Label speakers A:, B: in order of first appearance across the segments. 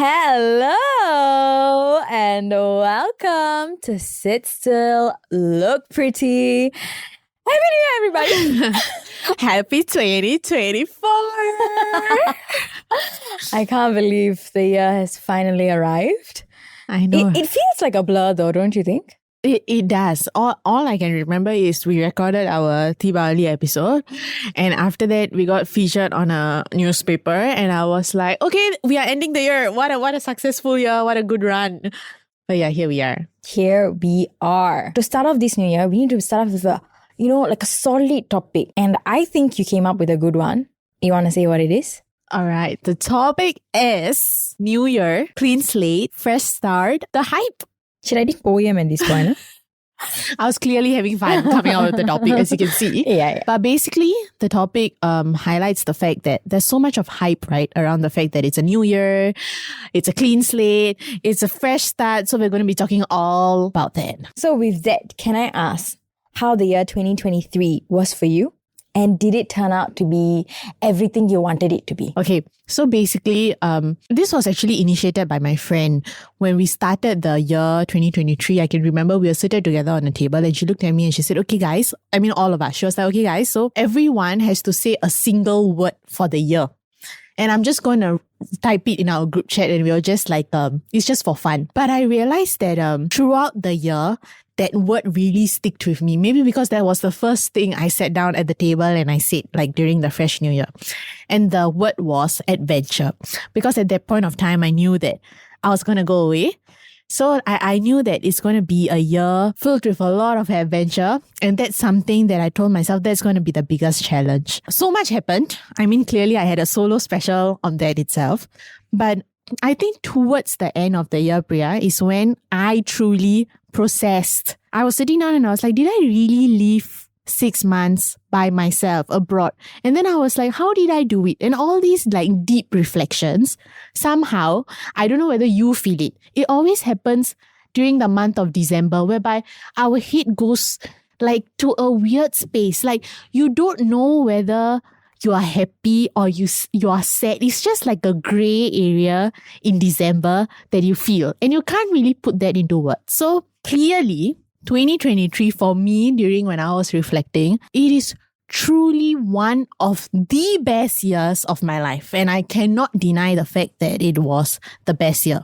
A: Hello and welcome to Sit Still, Look Pretty. Happy New Year, everybody.
B: Happy 2024.
A: I can't believe the year has finally arrived.
B: I know.
A: It feels like a blur though, don't you think?
B: It does. All I can remember is we recorded our Diwali episode, and after that we got featured on a newspaper, and I was like, okay, we are ending the year. What a successful year. What a good run. But yeah, here we are.
A: Here we are. To start off this new year, we need to start off with a solid topic. And I think you came up with a good one. You want to say what it is?
B: All right. The topic is New Year, clean slate, fresh start, the hype.
A: Should I do poem at this point?
B: I was clearly having fun coming out with the topic, as you can see.
A: Yeah.
B: But basically, the topic highlights the fact that there's so much of hype, right, around the fact that it's a new year, it's a clean slate, it's a fresh start. So we're going to be talking all about that.
A: So with that, can I ask how the year 2023 was for you? And did it turn out to be everything you wanted it to be?
B: Okay, so basically, this was actually initiated by my friend. When we started the year 2023, I can remember we were seated together on a table and she looked at me and she said, okay guys, all of us. She was like, okay guys, so everyone has to say a single word for the year. And I'm just going to type it in our group chat and we were just like, it's just for fun. But I realized that throughout the year, that word really sticked with me. Maybe because that was the first thing I sat down at the table and I said like during the fresh new year. And the word was adventure. Because at that point of time, I knew that I was going to go away. So I knew that it's going to be a year filled with a lot of adventure. And that's something that I told myself that's going to be the biggest challenge. So much happened. Clearly I had a solo special on that itself. But I think towards the end of the year, Priya, is when I truly processed. I was sitting down and I was like, did I really live 6 months by myself abroad? And then I was like, how did I do it? And all these like deep reflections, somehow, I don't know whether you feel it. It always happens during the month of December, whereby our head goes like to a weird space. Like you don't know whether you are happy or you are sad. It's just like a grey area in December that you feel. And you can't really put that into words. So clearly, 2023 for me, during when I was reflecting, it is truly one of the best years of my life. And I cannot deny the fact that it was the best year.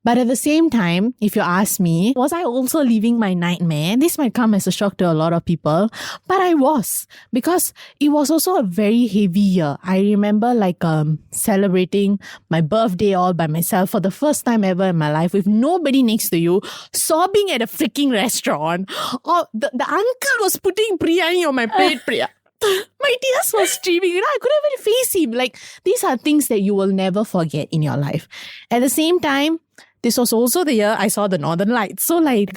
B: But at the same time, if you ask me, was I also living my nightmare? This might come as a shock to a lot of people, but I was, because it was also a very heavy year. I remember like celebrating my birthday all by myself for the first time ever in my life with nobody next to you, sobbing at a freaking restaurant. Or the uncle was putting biryani on my plate, Priya. My tears were streaming. I couldn't even face him. Like, these are things that you will never forget in your life. At the same time, this was also the year I saw the Northern Lights. So like,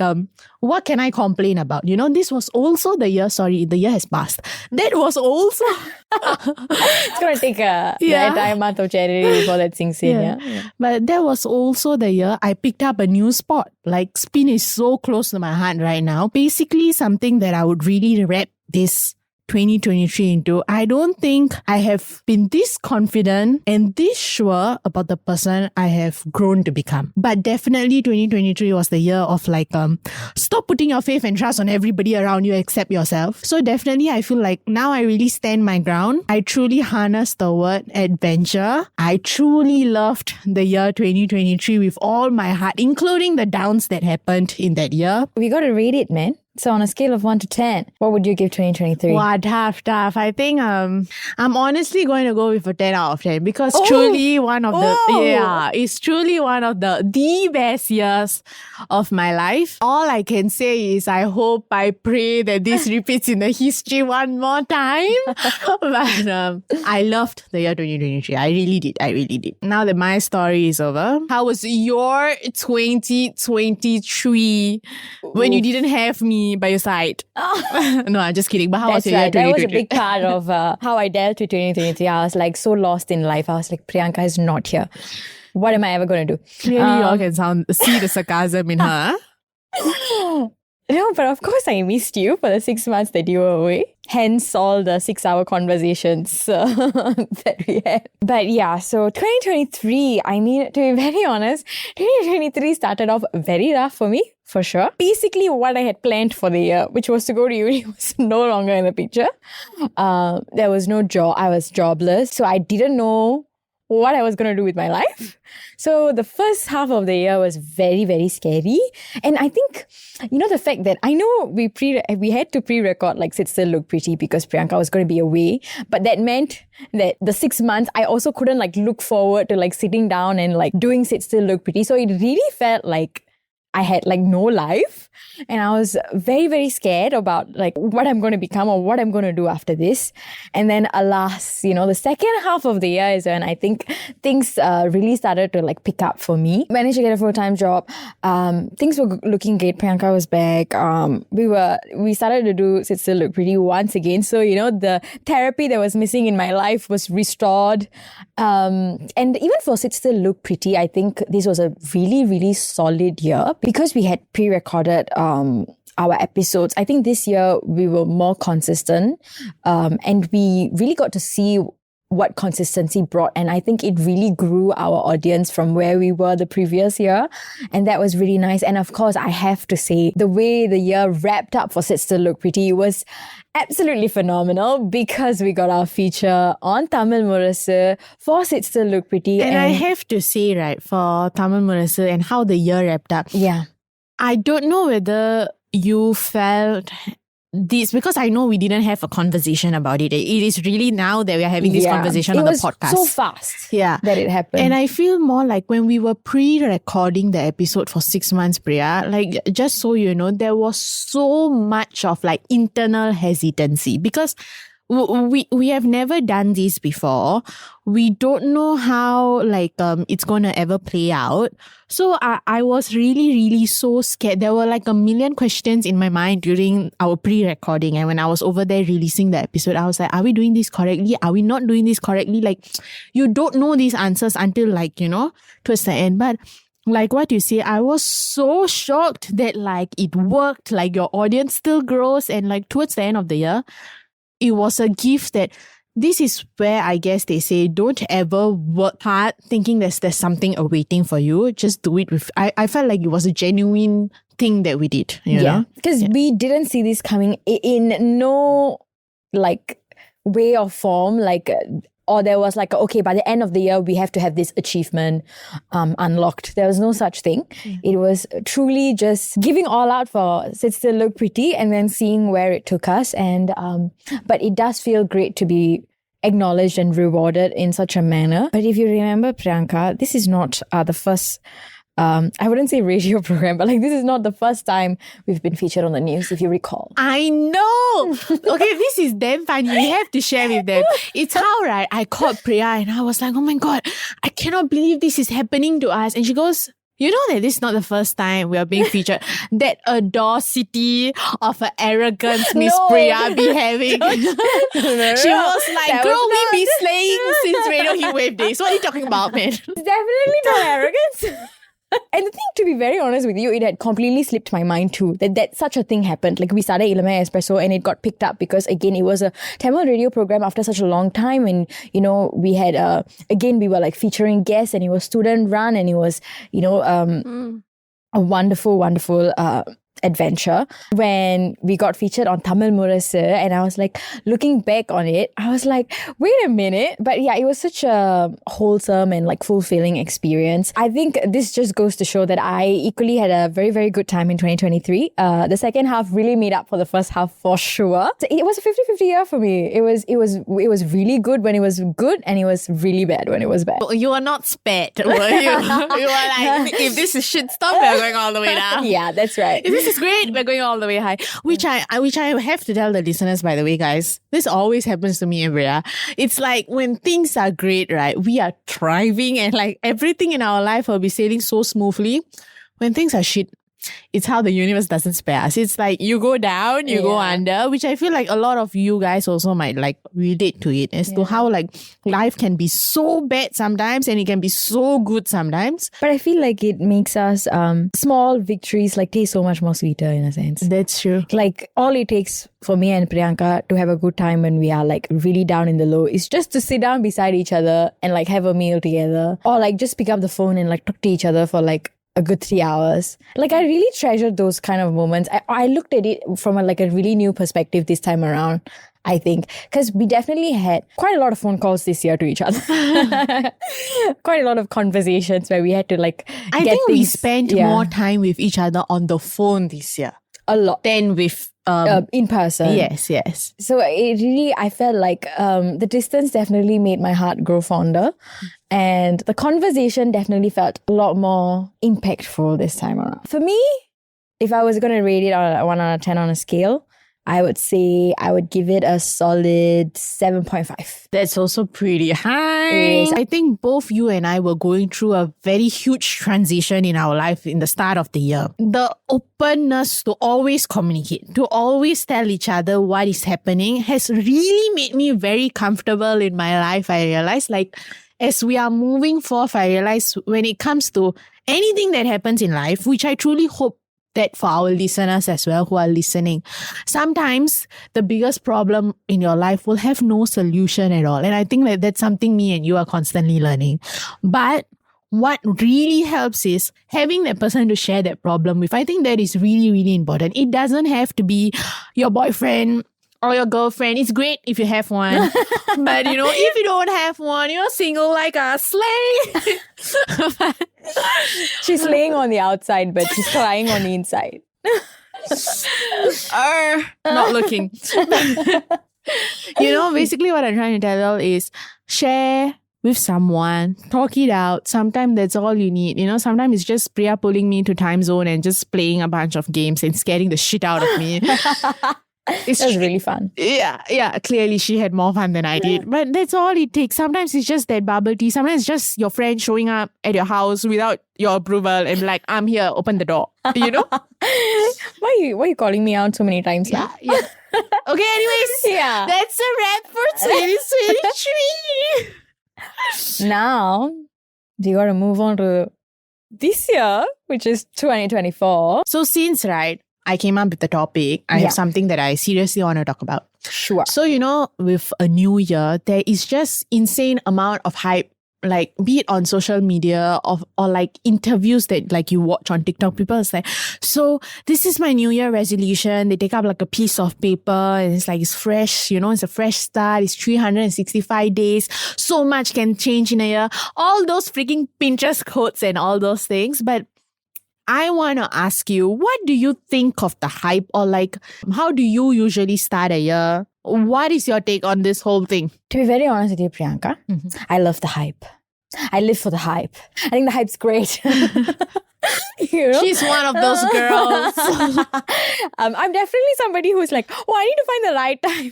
B: what can I complain about? This was also the year, the year has passed. That was also...
A: It's going to take the entire month of January before that sinks in. Yeah.
B: But that was also the year I picked up a new sport. Like, spin is so close to my heart right now. Basically, something that I would really wrap this 2023 into. I don't think I have been this confident and this sure about the person I have grown to become. But definitely 2023 was the year of like, stop putting your faith and trust on everybody around you except yourself. So definitely I feel like now I really stand my ground. I truly harnessed the word adventure. I truly loved the year 2023 with all my heart, including the downs that happened in that year.
A: We got to rate it, man. So on a scale of 1 to 10, what would you give 2023?
B: Wow, tough. I think I'm honestly going to go with a 10 out of 10 because truly one of it's truly one of the best years of my life. All I can say is I pray that this repeats in the history one more time. But I loved the year 2023. I really did. Now that my story is over, how was your 2023 when you didn't have me by your side? No, I'm just kidding. But how was your year 2023?
A: That was a big part of how I dealt with 2023. I was like so lost in life. I was like, Priyanka is not here. What am I ever going to do?
B: Clearly, you all can see the sarcasm in her.
A: No, but of course I missed you for the 6 months that you were away. Hence all the 6-hour conversations that we had. But yeah, so 2023, I mean, to be very honest, 2023 started off very rough for me, for sure. Basically, what I had planned for the year, which was to go to uni, was no longer in the picture. There was no job. I was jobless. So I didn't know what I was going to do with my life. So the first half of the year was very, very scary. And I think, the fact that I know we had to pre-record like Sit Still Look Pretty because Priyanka was going to be away. But that meant that the 6 months, I also couldn't like look forward to like sitting down and like doing Sit Still Look Pretty. So it really felt like I had like no life, and I was very, very scared about like what I'm going to become or what I'm going to do after this. And then alas, the second half of the year is when I think things really started to like pick up for me. Managed to get a full-time job. Things were looking great. Priyanka was back. We started to do Sit Still Look Pretty once again. So, the therapy that was missing in my life was restored. And even for Sit Still Look Pretty, I think this was a really, really solid year. Because we had pre-recorded our episodes, I think this year we were more consistent, and we really got to see what consistency brought. And I think it really grew our audience from where we were the previous year. And that was really nice. And of course, I have to say, the way the year wrapped up for Sit Still Look Pretty was absolutely phenomenal because we got our feature on Tamil Murasu for Sit Still Look Pretty.
B: And I have to say, right, for Tamil Murasu and how the year wrapped up.
A: Yeah.
B: I don't know whether you felt this, because I know we didn't have a conversation about it. It is really now that we are having this conversation on the podcast.
A: It was so fast that it happened.
B: And I feel more like when we were pre-recording the episode for 6 months, Priya, like just so you know, there was so much of like internal hesitancy because we have never done this before. We don't know how like it's gonna ever play out. So I was really, really so scared. There were like a million questions in my mind during our pre-recording, and when I was over there releasing the episode, I was like, are we doing this correctly? Are we not doing this correctly? Like, you don't know these answers until like, towards the end. But like what you say, I was so shocked that like it worked, like your audience still grows, and like towards the end of the year, it was a gift that this is where I guess they say don't ever work hard thinking there's something awaiting for you. Just do it with... I felt like it was a genuine thing that we did, you know?
A: Because we didn't see this coming in no like way or form, like... Or there was like, okay, by the end of the year, we have to have this achievement unlocked. There was no such thing. It was truly just giving all out for Sit Still Look Pretty and then seeing where it took us. And but it does feel great to be acknowledged and rewarded in such a manner. But if you remember, Priyanka, this is not the first... I wouldn't say radio program, but like this is not the first time we've been featured on the news, if you recall.
B: I know! Okay, this is damn funny. We have to share with them. It's how, right, I called Priya and I was like, oh my God, I cannot believe this is happening to us. And she goes, you know that this is not the first time we are being featured. That audacity of an arrogance Miss Priya be having. She was like, girl, we be slaying since Radio Heatwave days. What are you talking about, man?
A: It's definitely not arrogance. And the thing, to be very honest with you, it had completely slipped my mind too, that such a thing happened. Like we started Ilamai Espresso and it got picked up because again, it was a Tamil radio program after such a long time. And, we had, again, we were like featuring guests and it was student run and it was, a wonderful, wonderful, adventure when we got featured on Tamil Murasu, and I was like looking back on it, I was like, wait a minute. But yeah, it was such a wholesome and like fulfilling experience. I think this just goes to show that I equally had a very, very good time in 2023. The second half really made up for the first half for sure. So it was a 50-50 year for me. It was really good when it was good, and it was really bad when it was bad.
B: You were not spared, were you? You were like, if this is shit stuff, we're going all the way down.
A: Yeah, that's right.
B: If this is great, we're going all the way high. Which I have to tell the listeners, by the way, guys. This always happens to me and Priya. It's like when things are great, right? We are thriving and like everything in our life will be sailing so smoothly. When things are shit, it's how the universe doesn't spare us. It's like you go down, you go under, which I feel like a lot of you guys also might like relate to it as to how like life can be so bad sometimes and it can be so good sometimes.
A: But I feel like it makes us small victories like taste so much more sweeter in a sense.
B: That's true.
A: Like all it takes for me and Priyanka to have a good time when we are like really down in the low is just to sit down beside each other and like have a meal together, or like just pick up the phone and like talk to each other for like a good 3 hours. Like I really treasured those kind of moments. I looked at it from a really new perspective this time around, I think, because we definitely had quite a lot of phone calls this year to each other. Quite a lot of conversations where we had to like
B: I
A: get
B: think
A: things,
B: we spent more time with each other on the phone this year.
A: A lot.
B: Than with
A: in person.
B: Yes.
A: So it really, I felt like the distance definitely made my heart grow fonder. And the conversation definitely felt a lot more impactful this time around. For me, if I was going to rate it on a 1 out of 10 on a scale, I would say I would give it a solid 7.5.
B: That's also pretty high.
A: Yes.
B: I think both you and I were going through a very huge transition in our life in the start of the year. The openness to always communicate, to always tell each other what is happening has really made me very comfortable in my life. I realized, like, as we are moving forth, I realize when it comes to anything that happens in life, which I truly hope that for our listeners as well who are listening, sometimes the biggest problem in your life will have no solution at all. And I think that that's something me and you are constantly learning. But what really helps is having that person to share that problem with. I think that is really, really important. It doesn't have to be your boyfriend or your girlfriend. It's great if you have one. But, you know, if you don't have one, you're single like us, slay.
A: She's laying on the outside, but she's crying on the inside.
B: Not looking. You know, basically what I'm trying to tell you is share with someone, talk it out. Sometimes that's all you need. You know, sometimes it's just Priya pulling me to time zone and just playing a bunch of games and scaring the shit out of me.
A: It was really fun.
B: Yeah. Clearly she had more fun than I did. But that's all it takes. Sometimes it's just that bubble tea. Sometimes it's just your friend showing up at your house without your approval and be like, I'm here, open the door. You know?
A: Why are you calling me out so many times now?
B: Yeah. Okay, anyways.
A: Yeah.
B: That's a wrap for 2023.
A: Now, we got to move on to this year, which is 2024.
B: So since, right, I came up with the topic, I have something that I seriously want to talk about.
A: Sure.
B: So, you know, with a new year, there is just insane amount of hype, like be it on social media or like interviews that like you watch on TikTok. People are like, so this is my new year resolution. They take up like a piece of paper and it's like, it's fresh, you know, it's a fresh start. It's 365 days. So much can change in a year. All those freaking Pinterest quotes and all those things. But I want to ask you, what do you think of the hype, or like, how do you usually start a year? What is your take on this whole thing?
A: To be very honest with you, Priyanka, I love the hype. I live for the hype. I think the hype's great. You know?
B: She's one of those girls.
A: I'm definitely somebody who's like, oh, I need to find the right time.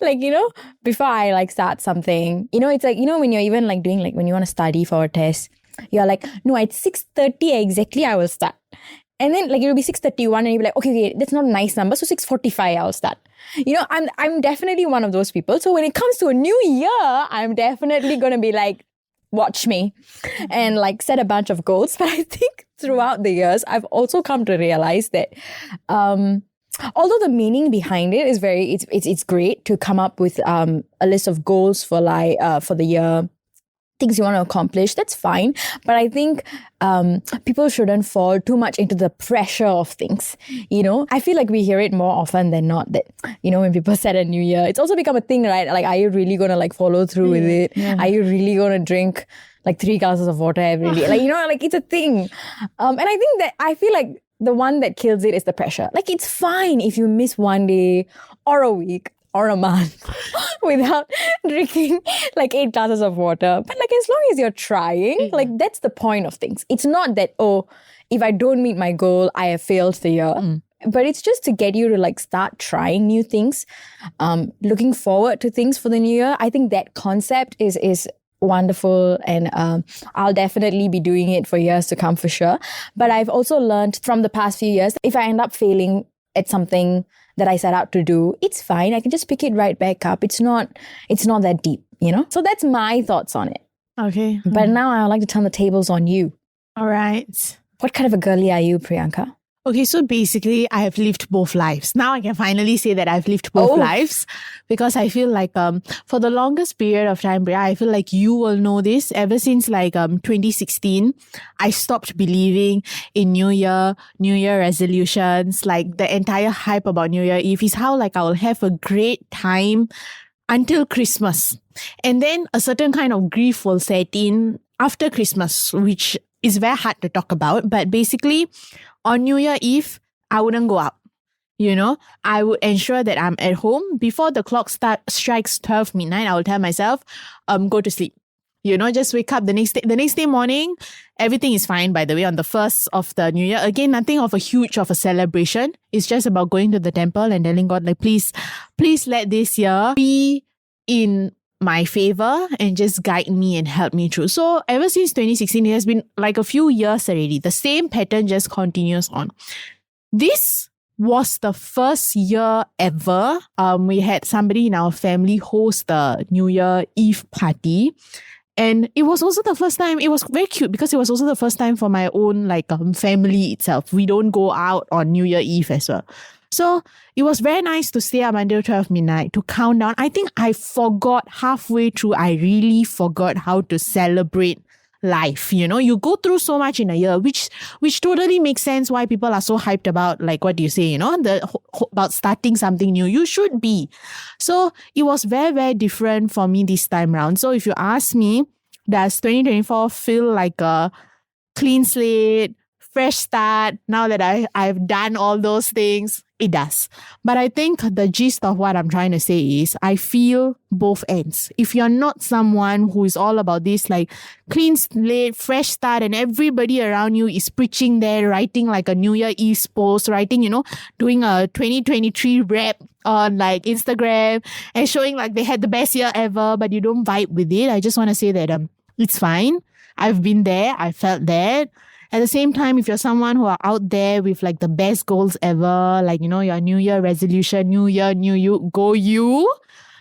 A: Like, you know, before I like start something, you know, it's like, you know, when you're even like doing like when you want to study for a test, you're like, no, at 6:30 exactly I will start. And then like it'll be 6:31 and you'll be like, okay, that's not a nice number. So 6:45 I'll start. You know, I'm definitely one of those people. So when it comes to a new year, I'm definitely going to be like, watch me and like set a bunch of goals. But I think throughout the years, I've also come to realize that although the meaning behind it is it's great to come up with a list of goals for like for the year, things you want to accomplish, that's fine. But I think people shouldn't fall too much into the pressure of things. You know, I feel like we hear it more often than not that, you know, when people set a new year, it's also become a thing, right? Like, are you really going to like follow through with it? Yeah. Are you really going to drink like 3 glasses of water every day? Like, you know, like it's a thing. And I think that I feel like the one that kills it is the pressure. Like, it's fine if you miss one day or a week or a month without drinking like 8 glasses of water. But like, as long as you're trying, like that's the point of things. It's not that, oh, if I don't meet my goal, I have failed the year. But it's just to get you to like start trying new things, looking forward to things for the new year. I think that concept is wonderful, and I'll definitely be doing it for years to come for sure. But I've also learned from the past few years, if I end up failing at something that I set out to do, it's fine. I can just pick it right back up. It's not that deep, So that's my thoughts on it.
B: Okay.
A: But now I would like to turn the tables on you.
B: All right.
A: What kind of a girly are you, Priyanka?
B: Okay, so basically, I have lived both lives. Now I can finally say that I've lived both lives, because I feel like for the longest period of time, Priya, I feel like you will know this. Ever since 2016, I stopped believing in New Year resolutions. Like the entire hype about New Year Eve is how I will have a great time until Christmas. And then a certain kind of grief will set in after Christmas, which is very hard to talk about. But basically, on New Year Eve, I wouldn't go out. I would ensure that I'm at home. Before the clock strikes 12 midnight, I will tell myself, go to sleep. Just wake up the next day. The next day morning, everything is fine, by the way, on the 1st of the New Year. Again, nothing of a huge of a celebration. It's just about going to the temple and telling God, please let this year be in my favor and just guide me and help me through. So ever since 2016, it has been a few years already. The same pattern just continues on. This was the first year ever. We had somebody in our family host the New Year Eve party. And it was also the first time, it was very cute because it was also the first time for my own family itself. We don't go out on New Year Eve as well. So it was very nice to stay up until 12 midnight to count down. I think I forgot halfway through, I really forgot how to celebrate life. You go through so much in a year, which totally makes sense why people are so hyped about, what do you say, about starting something new. You should be. So it was very, very different for me this time around. So if you ask me, does 2024 feel like a clean slate, fresh start now that I've done all those things? It does. But I think the gist of what I'm trying to say is I feel both ends. If you're not someone who is all about this clean slate, fresh start, and everybody around you is preaching there, writing a New Year Eve post, writing, doing a 2023 rap on Instagram and showing they had the best year ever, but you don't vibe with it, I just want to say that it's fine. I've been there. I felt that. At the same time, if you're someone who are out there with the best goals ever, your New Year resolution, New Year, New You, go you.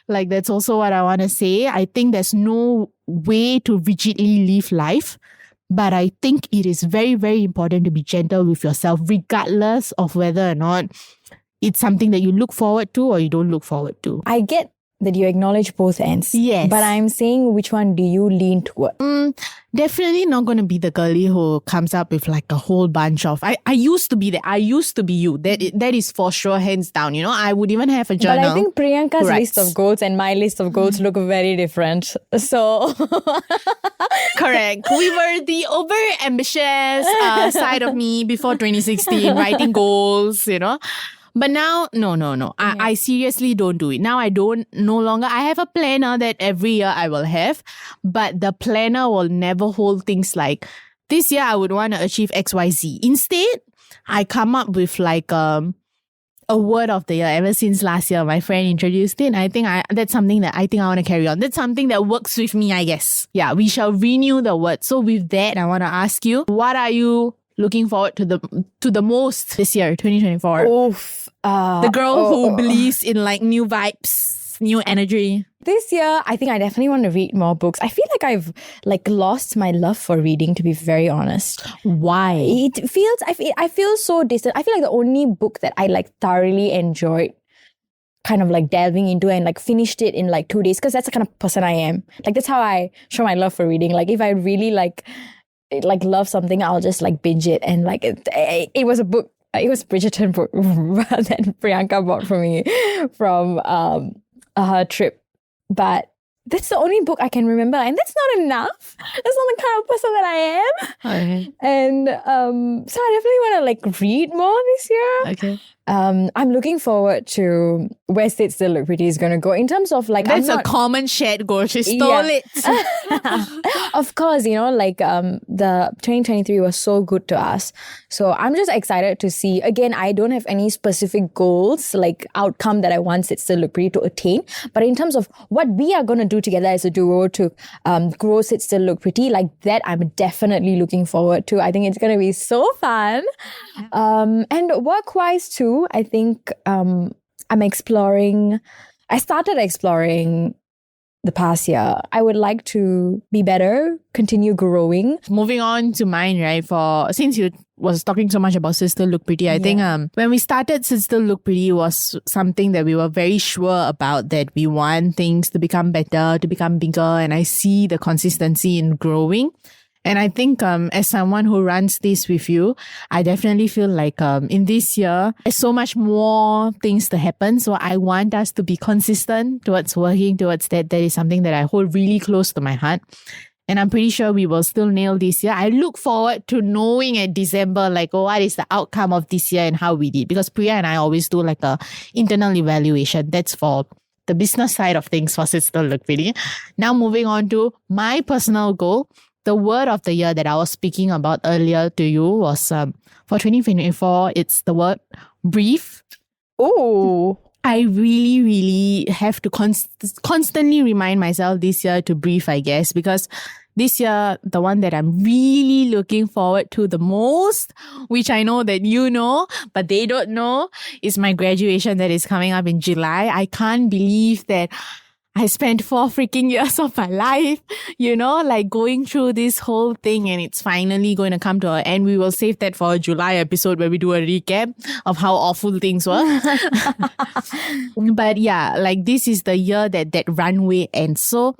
B: That's also what I want to say. I think there's no way to rigidly live life. But I think it is very, very important to be gentle with yourself, regardless of whether or not it's something that you look forward to or you don't look forward to.
A: I get that you acknowledge both ends.
B: Yes.
A: But I'm saying, which one do you lean toward?
B: Definitely not going to be the girlie who comes up with a whole bunch of... I used to be there. I used to be you. That is for sure, hands down. I would even have a journal.
A: But I think Priyanka's list of goals and my list of goals look very different. So...
B: Correct. We were the over-ambitious side of me before 2016, writing goals, But now, no. I seriously don't do it. Now I no longer. I have a planner that every year I will have, but the planner will never hold things like, this year I would want to achieve XYZ. Instead, I come up with a word of the year. Ever since last year, my friend introduced it. I think that's something that I think I want to carry on. That's something that works with me, I guess. Yeah, we shall renew the word. So with that, I want to ask you, what are you looking forward to the most this year, 2024?
A: Oof.
B: The girl who believes in new vibes, new energy.
A: This year, I think I definitely want to read more books. I feel like I've lost my love for reading, to be very honest.
B: Why?
A: I feel so distant. I feel like the only book that I thoroughly enjoyed kind of delving into and finished it in 2 days, because that's the kind of person I am. That's how I show my love for reading. If I really love something, I'll just binge it. And it was a book. It was Bridgerton book that Priyanka bought for me from her trip. But that's the only book I can remember, and that's not enough. That's not the kind of person that I am.
B: Okay.
A: And so I definitely want to read more this year.
B: Okay.
A: I'm looking forward to where Slate Still Look Pretty is going to go in terms of
B: That's a common shared goal. She stole it.
A: Of course, the 2023 was so good to us. So I'm just excited to see. Again, I don't have any specific goals, outcome that I want Slate Still Look Pretty to attain. But in terms of what we are going to do together as a duo to grow Sit Still Look Pretty. Like that, I'm definitely looking forward to. I think it's going to be so fun. And work-wise too, I think I started exploring the past year. I would like to be better, continue growing.
B: Moving on to mine, right? Since you was talking so much about Sit Still Look Pretty, I think when we started Sit Still Look Pretty was something that we were very sure about, that we want things to become better, to become bigger, and I see the consistency in growing. And I think as someone who runs this with you, I definitely feel like in this year, there's so much more things to happen. So I want us to be consistent towards working towards that. That is something that I hold really close to my heart. And I'm pretty sure we will still nail this year. I look forward to knowing at December, like, what is the outcome of this year and how we did. Because Priya and I always do like a internal evaluation. That's for the business side of things for Sit Still Look Pretty. Now moving on to my personal goal. The word of the year that I was speaking about earlier to you was for 2024, it's the word breathe.
A: Oh,
B: I really, really have to constantly remind myself this year to breathe, I guess, because this year, the one that I'm really looking forward to the most, which I know that you know, but they don't know, is my graduation that is coming up in July. I can't believe that I spent 4 freaking years of my life, like going through this whole thing, and it's finally going to come to an end. We will save that for a July episode where we do a recap of how awful things were. But yeah, like this is the year that runway ends. So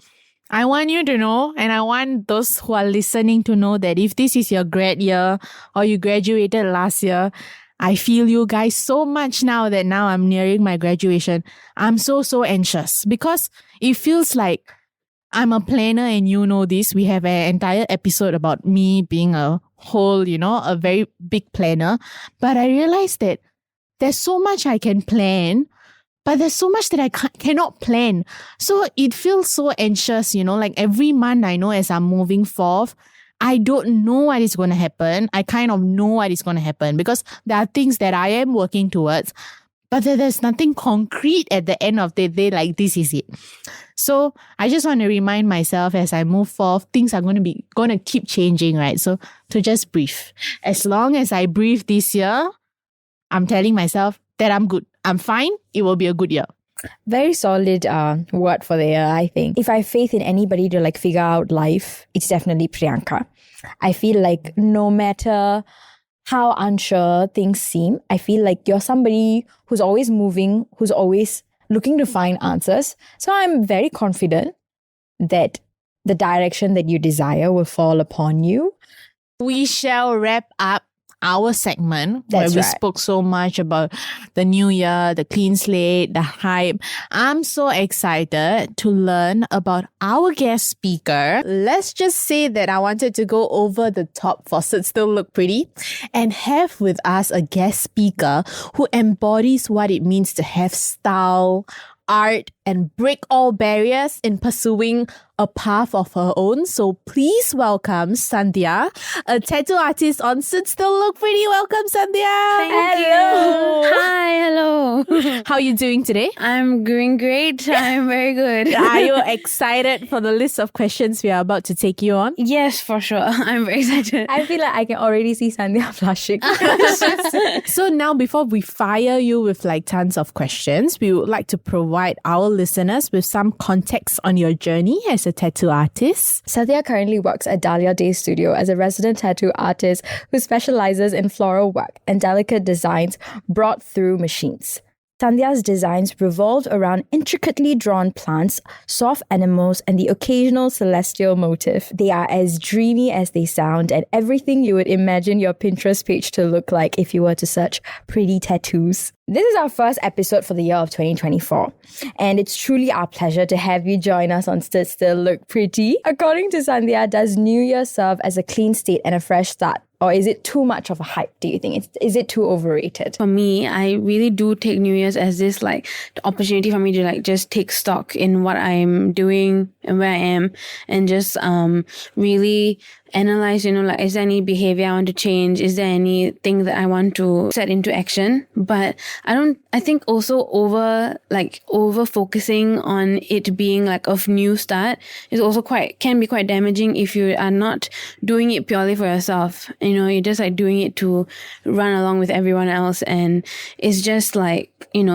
B: I want you to know, and I want those who are listening to know, that if this is your grad year or you graduated last year, I feel you guys so much now that now I'm nearing my graduation. I'm so anxious because it feels like I'm a planner, and you know this. We have an entire episode about me being a whole, a very big planner. But I realized that there's so much I can plan, but there's so much that I cannot plan. So it feels so anxious, like every month I know as I'm moving forth, I don't know what is going to happen. I kind of know what is going to happen because there are things that I am working towards, but there's nothing concrete at the end of the day, like this is it. So I just want to remind myself as I move forth, things are going to keep changing, right? So to just breathe. As long as I breathe this year, I'm telling myself that I'm good. I'm fine. It will be a good year.
A: Very solid word for the year, I think. If I have faith in anybody to like figure out life, it's definitely Priyanka. I feel like no matter how unsure things seem, I feel like you're somebody who's always moving, who's always looking to find answers. So I'm very confident that the direction that you desire will fall upon you.
B: We shall wrap up our segment where we spoke so much about the new year, the clean slate, the hype. I'm so excited to learn about our guest speaker. Let's just say that I wanted to go over the top for Sit Still Look Pretty and have with us a guest speaker who embodies what it means to have style, art, and break all barriers in pursuing a path of her own. So please welcome Sandhya, a tattoo artist on Sit Still Look Pretty. Welcome, Sandhya.
C: Thank you. Hi, hello.
B: How are you doing today?
C: I'm doing great. I'm very good.
B: Are you excited for the list of questions we are about to take you on?
C: Yes, for sure. I'm very excited.
A: I feel like I can already see Sandhya blushing.
B: So now, before we fire you with like tons of questions, we would like to provide our listeners with some context on your journey as a tattoo artist.
A: Sandhya currently works at Dahlia Daze Studio as a resident tattoo artist who specializes in floral work and delicate designs brought through machines. Sandhya's designs revolved around intricately drawn plants, soft animals, and the occasional celestial motif. They are as dreamy as they sound and everything you would imagine your Pinterest page to look like if you were to search pretty tattoos. This is our first episode for the year of 2024, and it's truly our pleasure to have you join us on Sit Still Look Pretty. According to Sandhya, does New Year serve as a clean state and a fresh start? Or is it too much of a hype, do you think? Is it too overrated?
C: For me, I really do take New Year's as this like the opportunity for me to like just take stock in what I'm doing and where I am and just really analyze, like, is there any behavior I want to change? Is there anything that I want to set into action? But I think also over focusing on it being like a new start is also can be quite damaging if you are not doing it purely for yourself. You're just like doing it to run along with everyone else. And it's just like,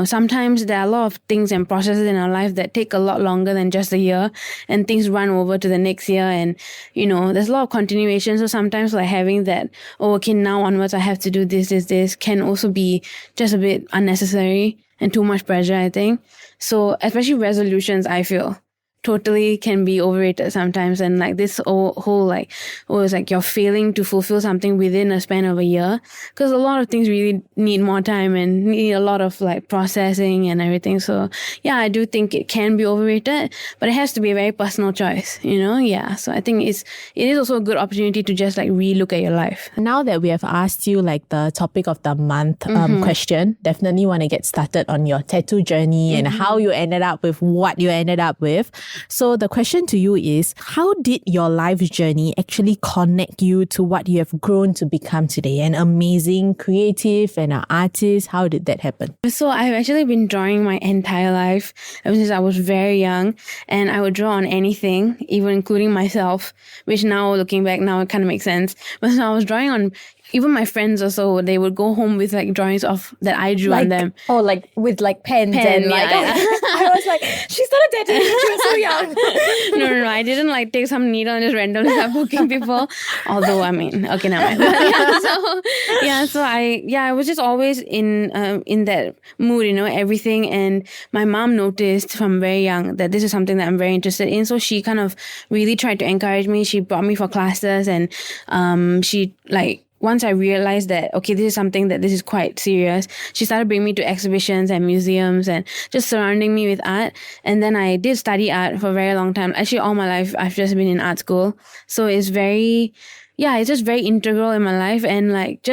C: sometimes there are a lot of things and processes in our life that take a lot longer than just a year, and things run over to the next year. And, there's a lot of continuation. So sometimes like having that, now onwards I have to do this can also be just a bit unnecessary and too much pressure, I think. So especially resolutions, I feel totally can be overrated sometimes. And like this whole like, it's like you're failing to fulfill something within a span of a year, because a lot of things really need more time and need a lot of like processing and everything. So yeah, I do think it can be overrated, but it has to be a very personal choice, Yeah. So I think it is also a good opportunity to just like relook at your life.
B: Now that we have asked you like the topic of the month question, definitely want to get started on your tattoo journey and how you ended up with what you ended up with. So the question to you is, how did your life journey actually connect you to what you have grown to become today? An amazing creative and an artist. How did that happen?
C: So I've actually been drawing my entire life ever since I was very young, and I would draw on anything, even including myself, which now looking back now it kind of makes sense. But so I was drawing on even my friends also, they would go home with like drawings of that I drew on them.
A: Oh, like with like pens and like I was like, she started tattooing when she was so young.
C: No, I didn't like take some needle and just randomly start poking people. Although okay, never mind. So I was just always in that mood, everything. And my mom noticed from very young that this is something that I'm very interested in. So she kind of really tried to encourage me. She brought me for classes, and she like, once I realized that, okay, this is something that this is quite serious, she started bringing me to exhibitions and museums and just surrounding me with art. And then I did study art for a very long time. Actually, all my life, I've just been in art school. So it's just very integral in my life. And like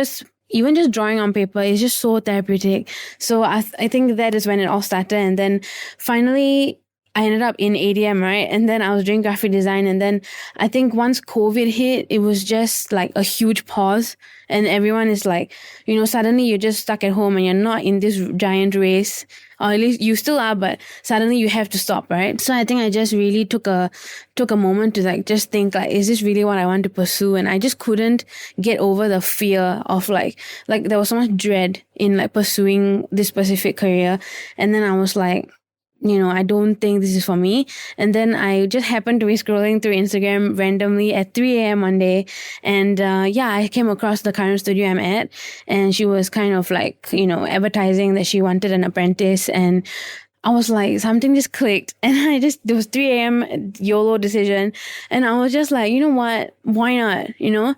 C: even just drawing on paper is just so therapeutic. So I think that is when it all started. And then finally, I ended up in ADM, right? And then I was doing graphic design. And then I think once COVID hit, it was just like a huge pause. And everyone is like, suddenly you're just stuck at home and you're not in this giant race. Or at least you still are, but suddenly you have to stop, right? So I think I just really took a moment to like just think like, is this really what I want to pursue? And I just couldn't get over the fear of like there was so much dread in like pursuing this specific career. And then I was like, I don't think this is for me. And then I just happened to be scrolling through Instagram randomly at 3 a.m. one day. And I came across the current studio I'm at. And she was kind of like, advertising that she wanted an apprentice. And I was like, something just clicked. And there was 3 a.m. YOLO decision. And I was just like, you know what? Why not? And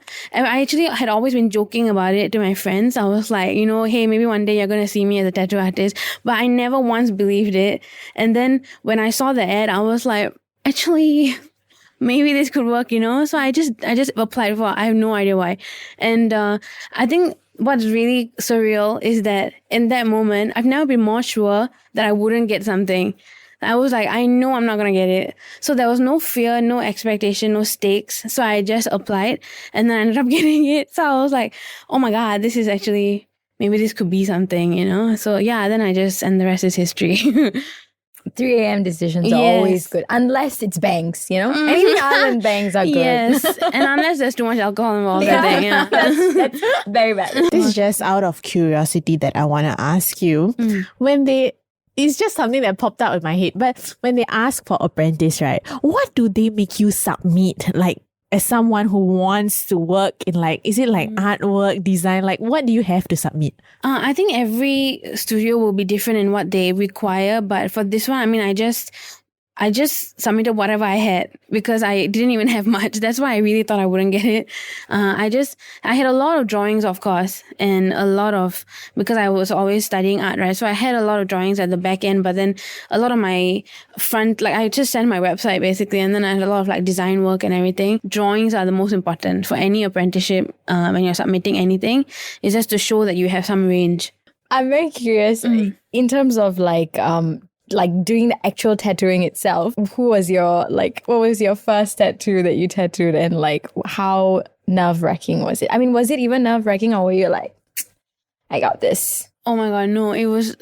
C: I actually had always been joking about it to my friends. I was like, hey, maybe one day you're going to see me as a tattoo artist. But I never once believed it. And then when I saw the ad, I was like, actually, maybe this could work, So I just applied for it. I have no idea why. And I think what's really surreal is that in that moment, I've never been more sure that I wouldn't get something. I was like, I know I'm not going to get it. So there was no fear, no expectation, no stakes. So I just applied and then I ended up getting it. So I was like, oh my God, this is actually, maybe this could be something, So yeah, then and the rest is history.
A: 3 a.m. decisions are always good, unless it's bangs, Anything other than bangs are good.
C: Yes, and unless there's too much alcohol involved, I think.
A: That's very bad.
B: This is just out of curiosity that I want to ask you. It's just something that popped out in my head, but when they ask for apprentice, right, what do they make you submit? Like, as someone who wants to work in is it like artwork, design? Like, what do you have to submit?
C: I think every studio will be different in what they require. But for this one, I just submitted whatever I had because I didn't even have much. That's why I really thought I wouldn't get it. I had a lot of drawings, of course, and because I was always studying art, right? So I had a lot of drawings at the back end, but then a lot of my front, I just sent my website basically, and then I had a lot of design work and everything. Drawings are the most important for any apprenticeship when you're submitting anything. It's just to show that you have some range.
A: I'm very curious in terms of like doing the actual tattooing itself, what was your first tattoo that you tattooed, and like how nerve-wracking was it? I mean, was it even nerve-wracking, or were you like, I got this?
C: Oh my God, no, it was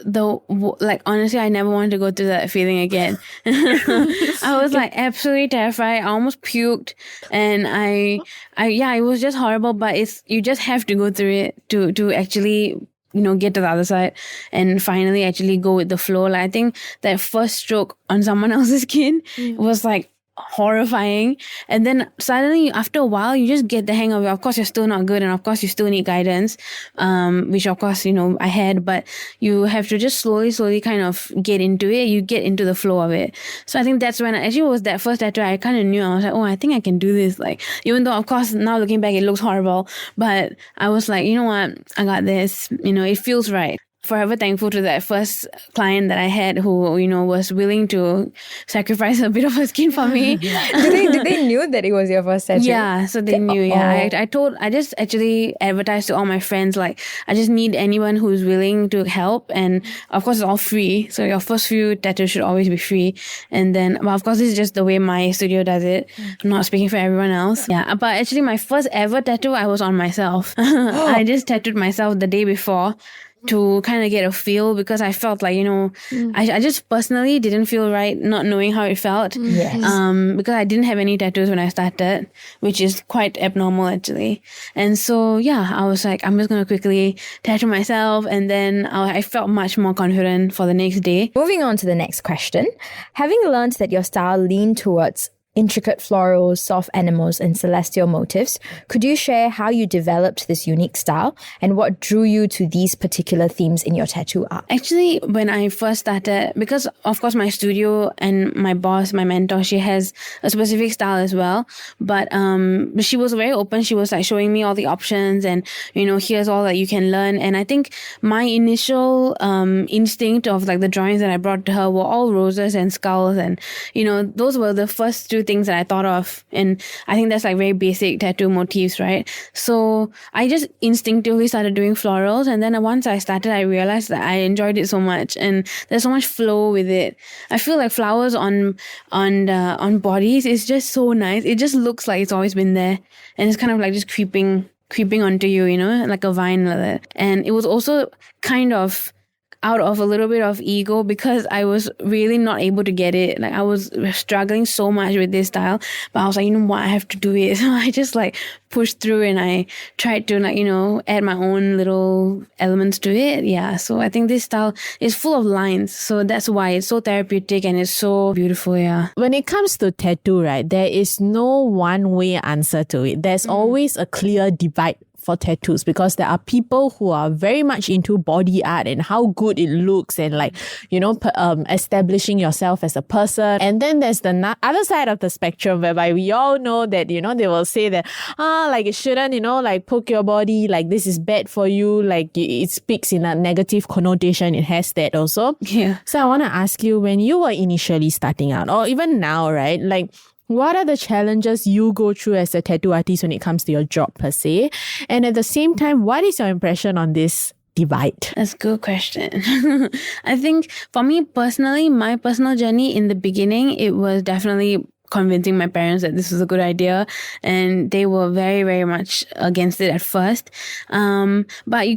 C: honestly, I never wanted to go through that feeling again. I was like absolutely terrified. I almost puked, and it was just horrible, but you just have to go through it to actually, get to the other side and finally actually go with the flow. Like, I think that first stroke on someone else's skin was like horrifying, and then suddenly after a while you just get the hang of it. Of course you're still not good, and of course you still need guidance, which of course I had, but you have to just slowly kind of get into it. You get into the flow of it. So I think that's when it was that first tattoo. I kind of knew, I was like, oh, I think I can do this. Like, even though of course now looking back it looks horrible, but I was like, you know what, I got this. It feels right. Forever thankful to that first client that I had who, was willing to sacrifice a bit of her skin for me.
A: Did they knew that it was your first tattoo?
C: Yeah, so they knew. Yeah, I just actually advertised to all my friends, like, I just need anyone who's willing to help, and of course it's all free. So your first few tattoos should always be free, and then, well, of course this is just the way my studio does it. I'm not speaking for everyone else. Yeah, but actually my first ever tattoo, I was on myself. I just tattooed myself the day before to kind of get a feel, because I felt like, I just personally didn't feel right not knowing how it felt.
A: Yes.
C: Because I didn't have any tattoos when I started, which is quite abnormal actually. And so, yeah, I was like, I'm just going to quickly tattoo myself. And then I felt much more confident for the next day.
A: Moving on to the next question. Having learned that your style leaned towards intricate florals, soft animals, and celestial motifs, could you share how you developed this unique style and what drew you to these particular themes in your tattoo art?
C: Actually, when I first started, because of course my studio and my boss, my mentor, she has a specific style as well, but she was very open. She was like showing me all the options, and here's all that you can learn. And I think my initial instinct of like the drawings that I brought to her were all roses and skulls, and those were the first two things that I thought of. And I think that's like very basic tattoo motifs, right? So I just instinctively started doing florals, and then once I started, I realized that I enjoyed it so much, and there's so much flow with it. I feel like flowers on bodies is just so nice. It just looks like it's always been there, and it's kind of like just creeping onto you, like a vine like that. And it was also kind of out of a little bit of ego, because I was really not able to get it. Like, I was struggling so much with this style, but I was like, what, I have to do it. So I just like pushed through, and I tried to like, add my own little elements to it. Yeah. So I think this style is full of lines. So that's why it's so therapeutic and it's so beautiful. Yeah.
B: When it comes to tattoo, right, there is no one way answer to it. There's always a clear divide for tattoos, because there are people who are very much into body art and how good it looks, and like, establishing yourself as a person. And then there's the other side of the spectrum, whereby we all know that, they will say that, like it shouldn't, like poke your body, like this is bad for you, like it speaks in a negative connotation. It has that also.
C: Yeah.
B: So I want to ask you, when you were initially starting out, or even now, right, like, what are the challenges you go through as a tattoo artist when it comes to your job per se? And at the same time, what is your impression on this divide?
C: That's a good question. I think for me personally, my personal journey in the beginning, it was definitely convincing my parents that this was a good idea, and they were very, very much against it at first. But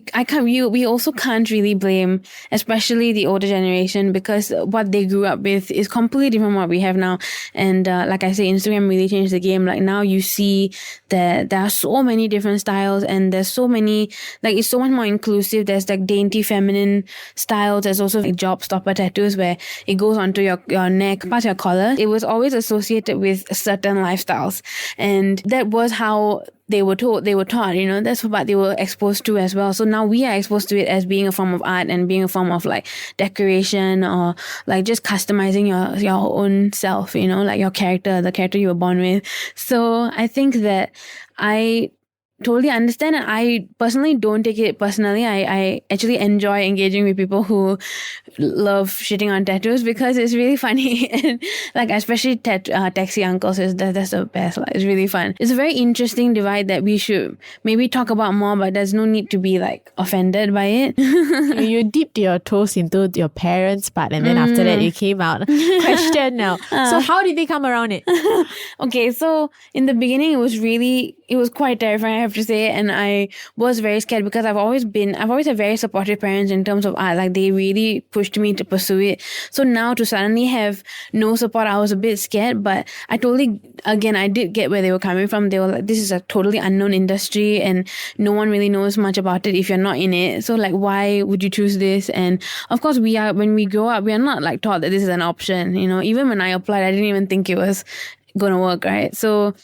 C: we also can't really blame, especially the older generation, because what they grew up with is completely different from what we have now. And like I say, Instagram really changed the game. Like, now you see that there are so many different styles, and there's so many, like, it's so much more inclusive. There's like dainty feminine styles. There's also like job stopper tattoos where it goes onto your neck, past your collar. It was always associated with certain lifestyles, and that was how they were taught, that's what they were exposed to as well. So now we are exposed to it as being a form of art and being a form of like decoration, or like just customizing your own self, like your character, the character you were born with. So I think that I totally understand, and I personally don't take it personally. I actually enjoy engaging with people who love shitting on tattoos because it's really funny. And like especially taxi uncles, that's the best. Like, it's really fun. It's a very interesting divide that we should maybe talk about more, but there's no need to be like offended by it.
B: You dipped your toes into your parents' part, and then after that you came out. Question now. So how did they come around it?
C: Okay, so in the beginning it was quite terrifying, I have to say, and I was very scared because I've always had very supportive parents in terms of art. Like, they really pushed me to pursue it. So now to suddenly have no support, I was a bit scared, but I did get where they were coming from. They were like, this is a totally unknown industry and no one really knows much about it if you're not in it. So like, why would you choose this? And of course, when we grow up, we are not like taught that this is an option. You know, even when I applied, I didn't even think it was gonna work, right? So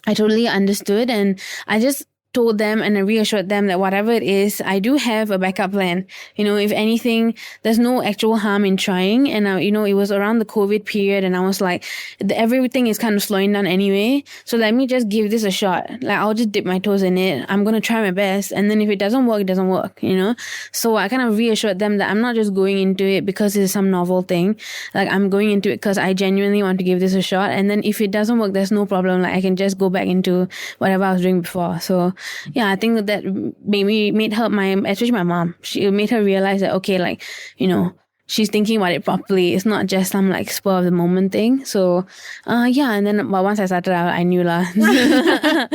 C: I totally understood, and I just told them and I reassured them that whatever it is, I do have a backup plan. You know, if anything, there's no actual harm in trying. And it was around the COVID period, and I was like, everything is kind of slowing down anyway. So let me just give this a shot. Like, I'll just dip my toes in it. I'm going to try my best. And then if it doesn't work, it doesn't work, you know? So I kind of reassured them that I'm not just going into it because it's some novel thing. Like, I'm going into it because I genuinely want to give this a shot. And then if it doesn't work, there's no problem. Like, I can just go back into whatever I was doing before. So yeah, I think that made her, especially my mom, she made her realize that, okay, like, you know, she's thinking about it properly. It's not just some like spur of the moment thing. So, yeah. And then, but once I started out, I knew lah. I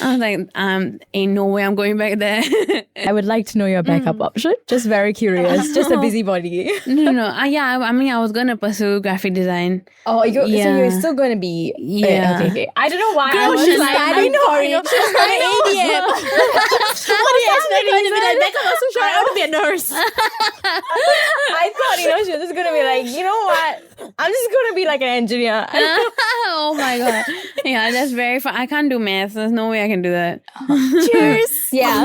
C: was like, ain't no way I'm going back there.
A: I would like to know your backup option. Just very curious. Just a busybody.
C: No. Yeah, I mean, I was going to pursue graphic design.
A: Oh, so you're still going to be...
C: Yeah.
A: Okay. I don't know why
B: Girl,
A: I was
B: she's
A: like,
B: studying for it. She's studying ADM. What do you expect me to be like? Becca was so sure I want to be a nurse.
A: I thought, she was just going to be like, you know what? I'm just going to be like an engineer.
C: Oh my God. Yeah, that's very fun. I can't do math. There's no way I can do that.
B: Cheers.
A: Yeah.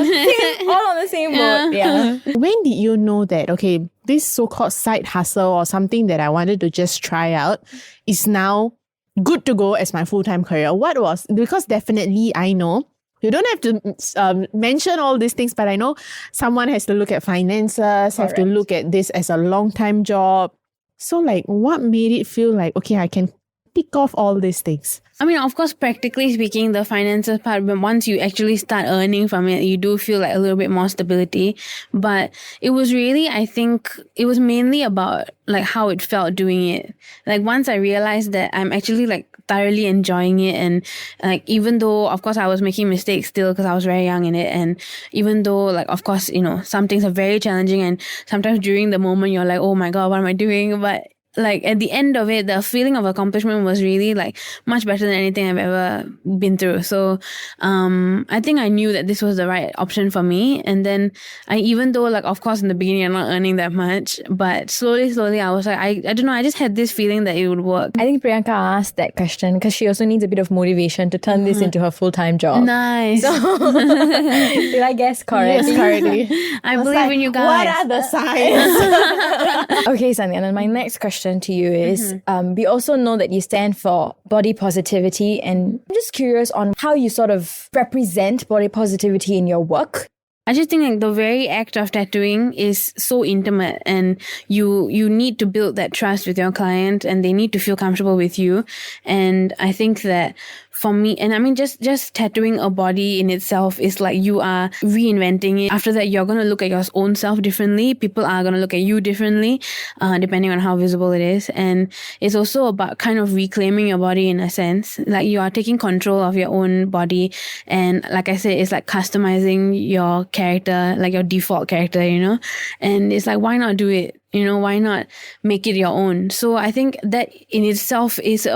A: All on the same boat. Yeah.
B: When did you know that, okay, this so-called side hustle or something that I wanted to just try out is now good to go as my full-time career? What was, because definitely I know, you don't have to mention all these things, but I know someone has to look at finances, have to look at this as a long-time job. So like, what made it feel like, okay, I can tick off all these things?
C: I mean, of course, practically speaking, the finances part, but once you actually start earning from it, you do feel like a little bit more stability. But it was really, I think, it was mainly about like how it felt doing it. Like once I realized that I'm actually like thoroughly enjoying it, and like even though of course I was making mistakes still because I was very young in it, and even though like of course, you know, some things are very challenging, and sometimes during the moment you're like, oh my God, what am I doing? But like at the end of it, the feeling of accomplishment was really like much better than anything I've ever been through. So I think I knew that this was the right option for me. And then even though like of course in the beginning I'm not earning that much, but slowly I was like, I don't know, I just had this feeling that it would work.
A: I think Priyanka asked that question because she also needs a bit of motivation to turn this into her full-time job.
C: Nice.
A: So, did I guess correct?
B: Yes, correctly.
C: I believe in you guys.
B: What are the signs?
A: Okay, Sandhya, and then my next question to you is, we also know that you stand for body positivity, and I'm just curious on how you sort of represent body positivity in your work.
C: I just think like the very act of tattooing is so intimate, and you need to build that trust with your client, and they need to feel comfortable with you. And I think that for me, and I mean just tattooing a body in itself is like you are reinventing it. After that, you're going to look at your own self differently. People are going to look at you differently, depending on how visible it is. And it's also about kind of reclaiming your body in a sense. Like you are taking control of your own body. And like I said, it's like customizing your character, like your default character, you know? And it's like, why not do it? You know, why not make it your own? So I think that in itself is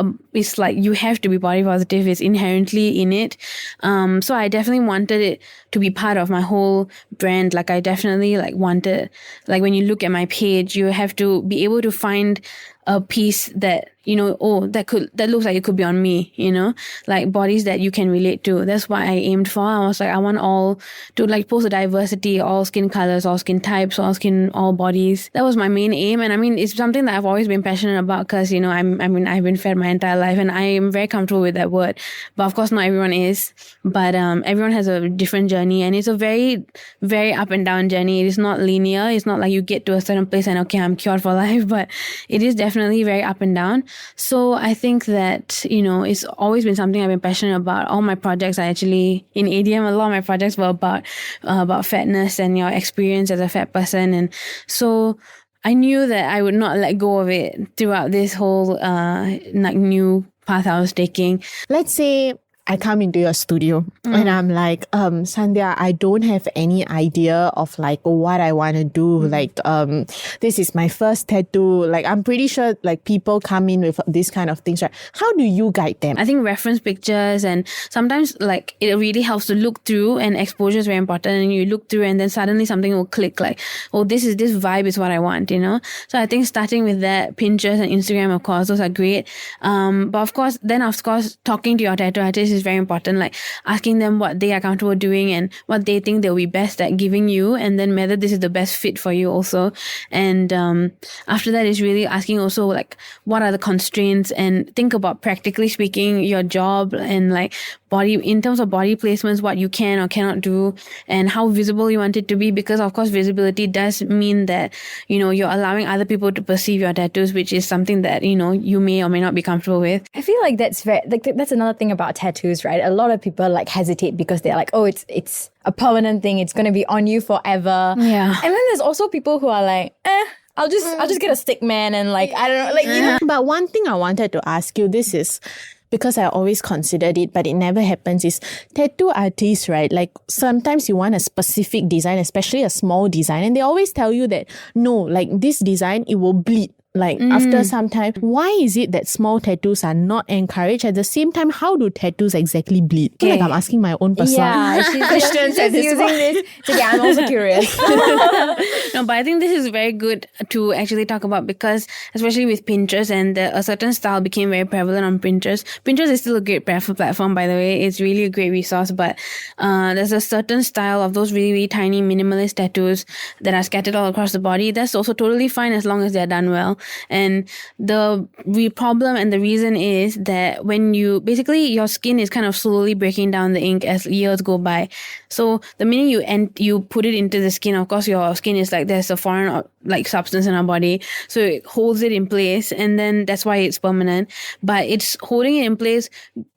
C: like you have to be body positive. It's inherently in it. So I definitely wanted it to be part of my whole brand. Like I definitely like wanted, like when you look at my page, you have to be able to find a piece that, that looks like it could be on me, like bodies that you can relate to. That's what I aimed for. I was like, I want all to like post a diversity, all skin colors, all skin types, all bodies. That was my main aim. And I mean, it's something that I've always been passionate about because, I've been fed my entire life and I am very comfortable with that word. But of course, not everyone is. But everyone has a different journey and it's a very, very up and down journey. It is not linear. It's not like you get to a certain place and okay, I'm cured for life, but it is definitely very up and down. So I think that, it's always been something I've been passionate about. All my projects are actually in ADM. A lot of my projects were about fatness and your experience as a fat person. And so I knew that I would not let go of it throughout this whole new path I was taking.
B: Let's say I come into your studio and I'm like, Sandhya, I don't have any idea of like what I want to do. Like, this is my first tattoo. Like, I'm pretty sure like people come in with these kind of things, right? How do you guide them?
C: I think reference pictures and sometimes like it really helps to look through and exposure is very important and you look through and then suddenly something will click like, oh, this vibe is what I want, So I think starting with that, Pinterest and Instagram, of course, those are great. But of course, talking to your tattoo artist is very important, like asking them what they are comfortable doing and what they think they'll be best at giving you and then whether this is the best fit for you also. And after that is really asking also like what are the constraints and think about practically speaking your job and like in terms of body placements, what you can or cannot do and how visible you want it to be, because of course visibility does mean that you're allowing other people to perceive your tattoos, which is something that you may or may not be comfortable with.
A: I feel like that's that's another thing about tattoos, right? A lot of people like hesitate because they're like, oh, it's a permanent thing, it's going to be on you forever.
C: Yeah.
A: And then there's also people who are like, I'll just get a stick man and like I don't know, like
B: But one thing I wanted to ask you, this is because I always considered it, but it never happens, is tattoo artists, right? Like sometimes you want a specific design, especially a small design, and they always tell you that no, like this design, it will bleed. Like after some time, why is it that small tattoos are not encouraged? At the same time, how do tattoos exactly bleed? I feel like I'm asking my own personal questions at this
A: using this. So yeah, I'm also curious.
C: No, but I think this is very good to actually talk about because especially with Pinterest and a certain style became very prevalent on Pinterest. Pinterest is still a great platform, by the way. It's really a great resource, but there's a certain style of those really, really tiny minimalist tattoos that are scattered all across the body. That's also totally fine as long as they're done well. And the problem and the reason is that when your skin is kind of slowly breaking down the ink as years go by. So the minute you put it into the skin, of course your skin is like there's a foreign like substance in our body, so it holds it in place, and then that's why it's permanent. But it's holding it in place,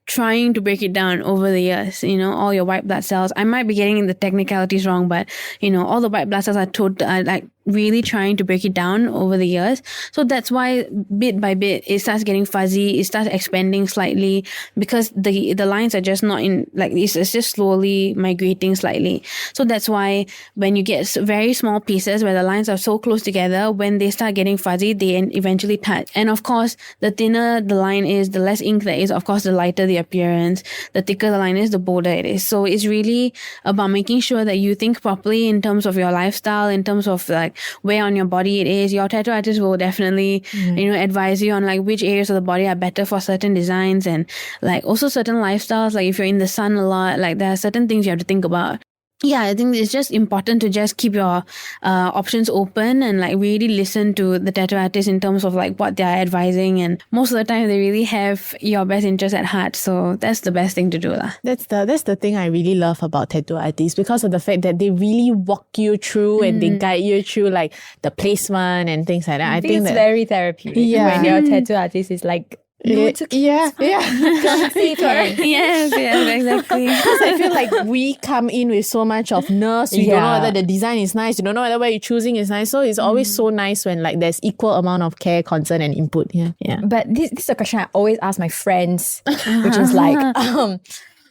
C: trying to break it down over the years, all your white blood cells. I might be getting the technicalities wrong, but all the white blood cells are like really trying to break it down over the years. So that's why bit by bit it starts getting fuzzy, it starts expanding slightly because the lines are just not in like this, it's just slowly migrating slightly. So that's why when you get very small pieces where the lines are so close together, when they start getting fuzzy, they eventually touch. And of course, the thinner the line is, the less ink there is, of course the lighter the appearance. The thicker the line is, the bolder it is. So it's really about making sure that you think properly in terms of your lifestyle, in terms of like where on your body it is. Your tattoo artist will definitely advise you on like which areas of the body are better for certain designs and like also certain lifestyles. Like if you're in the sun a lot, like there are certain things you have to think about. Yeah, I think it's just important to just keep your options open and like really listen to the tattoo artist in terms of like what they are advising, and most of the time they really have your best interest at heart. So that's the best thing to do lah.
B: That's the thing I really love about tattoo artists, because of the fact that they really walk you through and they guide you through like the placement and things like that. I think
A: it's
B: that
A: very therapeutic when your tattoo artist is like, no, it's okay.
B: Yeah.
C: Yes, exactly.
B: Because I feel like we come in with so much of nerves. You don't know whether the design is nice. You don't know whether what you're choosing is nice. So it's always so nice when like there's equal amount of care, concern and input. Yeah.
A: But this is a question I always ask my friends, which is like,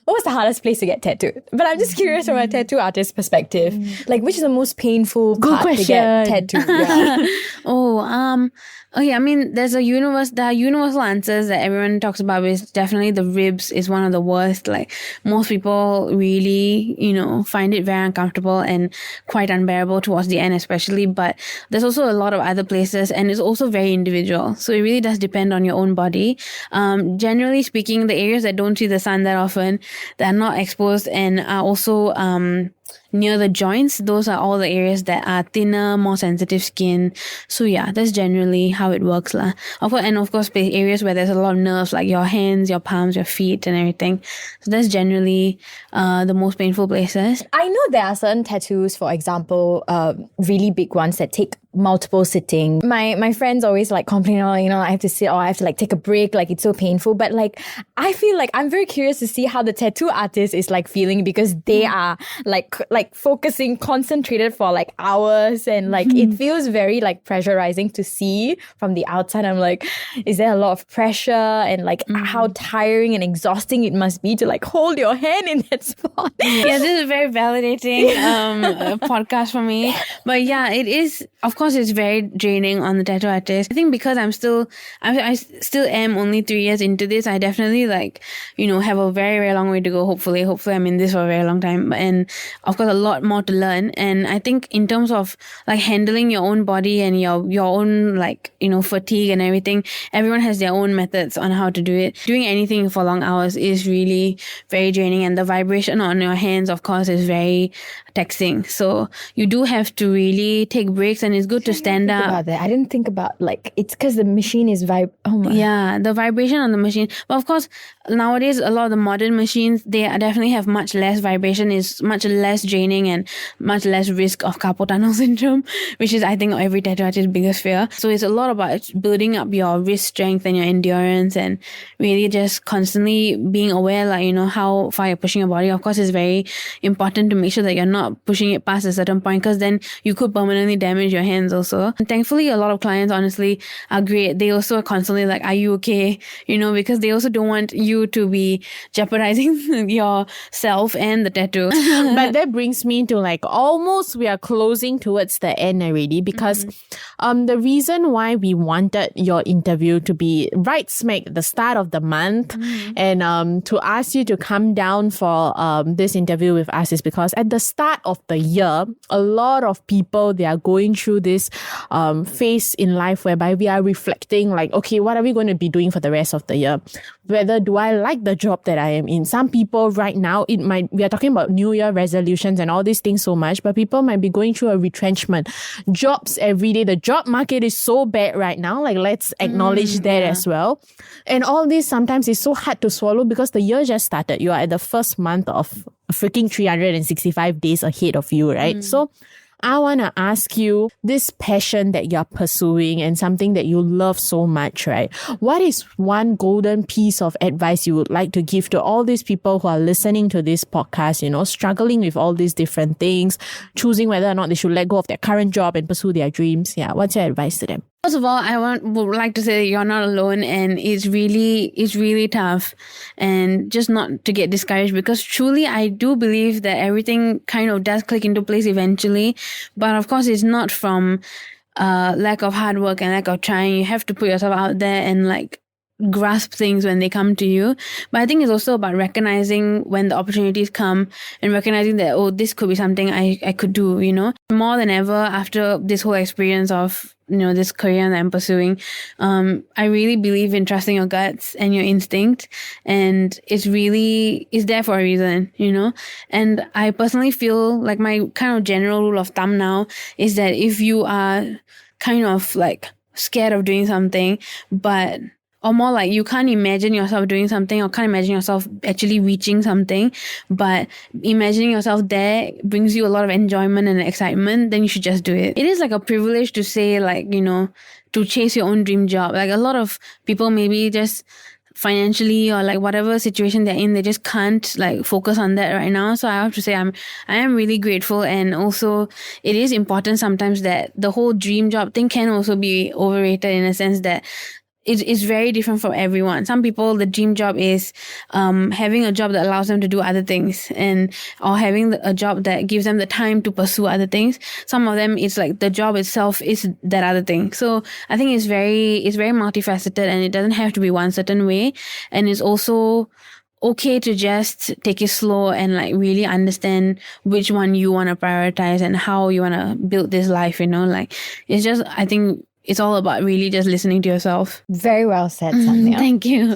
A: what was the hardest place to get tattooed? But I'm just curious from a tattoo artist perspective. Like, which is the most painful part to get tattooed? Yeah.
C: Okay, I mean, there are universal answers that everyone talks about is definitely the ribs is one of the worst. Like, most people really, find it very uncomfortable and quite unbearable towards the end, especially. But there's also a lot of other places, and it's also very individual. So it really does depend on your own body. Generally speaking, the areas that don't see the sun that often, that are not exposed and are also near the joints, those are all the areas that are thinner, more sensitive skin. So yeah, that's generally how it works lah. Of course, areas where there's a lot of nerves, like your hands, your palms, your feet and everything. So that's generally the most painful places.
A: I know there are certain tattoos, for example, really big ones that take multiple sitting. My friends always like complain, I have to sit or I have to like take a break, like it's so painful. But like, I feel like I'm very curious to see how the tattoo artist is like feeling, because they are like focusing, concentrated for like hours, and like it feels very like pressurizing to see from the outside. I'm like, is there a lot of pressure, and like how tiring and exhausting it must be to like hold your hand in that spot?
C: Yeah, this is a very validating podcast for me. But yeah, it is. Of course, it's very draining on the tattoo artist. I think because I still am only 3 years into this, I definitely have a very, very long way to go. Hopefully I'm in this for a very long time. And of course, a lot more to learn. And I think in terms of like handling your own body and your own fatigue and everything, everyone has their own methods on how to do it. Doing anything for long hours is really very draining, and the vibration on your hands, of course, is very taxing. So you do have to really take breaks, and it's good to stand up.
A: About that. I didn't think about it's because the machine is oh my.
C: Yeah, the vibration on the machine. But of course, nowadays a lot of the modern machines, they definitely have much less vibration, is much less draining and much less risk of carpal tunnel syndrome, which is, I think, every tattoo artist's biggest fear. So it's a lot about building up your wrist strength and your endurance, and really just constantly being aware, how far you're pushing your body. Of course, it's very important to make sure that you're not pushing it past a certain point, because then you could permanently damage your hands also. And thankfully, a lot of clients honestly are great. They also are constantly like, are you okay? Because they also don't want you to be jeopardizing yourself and the tattoo.
B: But that brings me to almost we are closing towards the end already, because the reason why we wanted your interview to be right smack the start of the month and to ask you to come down for this interview with us is because at the start of the year, a lot of people, they are going through this phase in life whereby we are reflecting okay, what are we going to be doing for the rest of the year? Whether do I like the job that I am in? Some people right now, we are talking about New Year resolutions and all these things so much, but people might be going through a retrenchment. Jobs every day. The job market is so bad right now. Let's acknowledge that as well. And all this sometimes is so hard to swallow because the year just started. You are at the first month of freaking 365 days ahead of you, right? So I want to ask you, this passion that you're pursuing and something that you love so much, right? What is one golden piece of advice you would like to give to all these people who are listening to this podcast, struggling with all these different things, choosing whether or not they should let go of their current job and pursue their dreams? Yeah, what's your advice to them?
C: First of all, would like to say that you're not alone, and it's really tough, and just not to get discouraged, because truly I do believe that everything kind of does click into place eventually. But of course, it's not from lack of hard work and lack of trying. You have to put yourself out there and grasp things when they come to you. But I think it's also about recognizing when the opportunities come and recognizing that, this could be something I could do, More than ever after this whole experience of this career that I'm pursuing, I really believe in trusting your guts and your instinct, and it's there for a reason, And I personally feel like my kind of general rule of thumb now is that if you are kind of scared of doing something, or more you can't imagine yourself doing something, or can't imagine yourself actually reaching something, but imagining yourself there brings you a lot of enjoyment and excitement, then you should just do it. It is a privilege to say to chase your own dream job. A lot of people maybe just financially or whatever situation they're in, they just can't focus on that right now. So I have to say I am really grateful, and also it is important sometimes that the whole dream job thing can also be overrated, in a sense that it's very different for everyone. Some people, the dream job is having a job that allows them to do other things, or having a job that gives them the time to pursue other things. Some of them, it's like the job itself is that other thing. So I think it's very multifaceted, and it doesn't have to be one certain way. And it's also okay to just take it slow and like really understand which one you want to prioritize and how you want to build this life, like it's just, I think it's all about really just listening to yourself.
A: Very well said, Sandhya.
C: Thank you.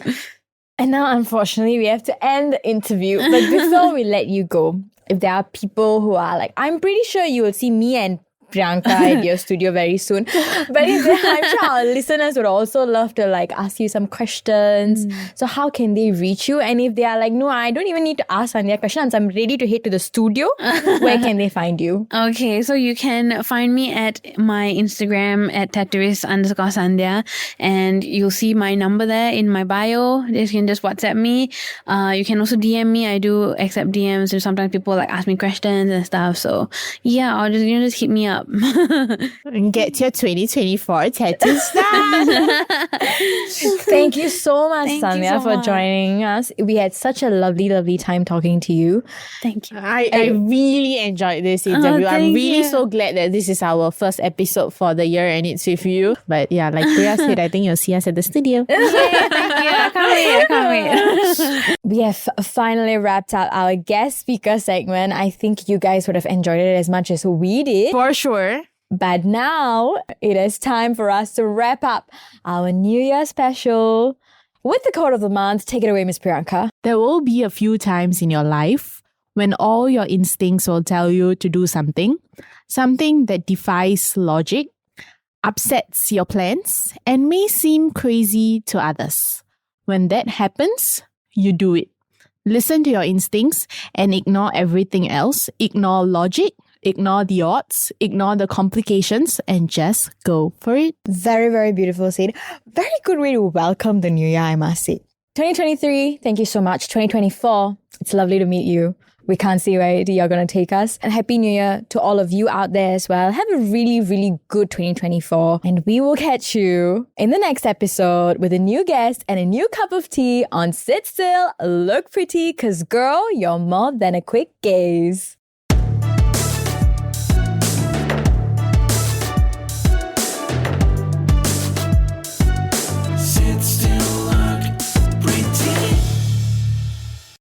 A: And now, unfortunately, we have to end the interview. But before we let you go, if there are people who are like, I'm pretty sure you will see me and Priyanka at your studio very soon. But I'm sure our listeners would also love to like ask you some questions. So how can they reach you? And if they are like, no, I don't even need to ask Sandhya questions, I'm ready to head to the studio, where can they find you?
C: Okay, so you can find me at my Instagram at tattooist_Sandhya, and you'll see my number there in my bio. You can just WhatsApp me. You can also DM me. I do accept DMs. So sometimes people like ask me questions and stuff. So yeah, or just hit me up.
B: And get your 2024 tattoo style.
A: Thank you so much,
C: Thank you
A: Sandhya,
C: so
A: for
C: much.
A: joining us. We had such a lovely time talking to you.
C: Thank you.
B: I really enjoyed this interview. I'm
C: thank
B: really
C: you.
B: so glad that this is our first episode for the year and it's with you. But yeah, like Priya said, I think you'll see us at the studio.
C: Thank you. I can't wait.
A: We have finally wrapped up our guest speaker segment. I think you guys would have enjoyed it as much as we did.
B: For sure.
A: But now it is time for us to wrap up our New Year special with the quote of the month. Take it away, Miss Priyanka.
B: There will be a few times in your life when all your instincts will tell you to do something that defies logic, upsets your plans, and may seem crazy to others. When that happens, you do it. Listen to your instincts and ignore everything else. Ignore logic, ignore the odds, ignore the complications, and just go for it.
A: Very beautiful said. Very good way to welcome the new year, I must say. 2023, thank you so much. 2024, it's lovely to meet you. We can't see where you're going to take us. And Happy New Year to all of you out there as well. Have a really good 2024. And we will catch you in the next episode with a new guest and a new cup of tea on Sit Still, Look Pretty, 'cause girl, you're more than a quick gaze.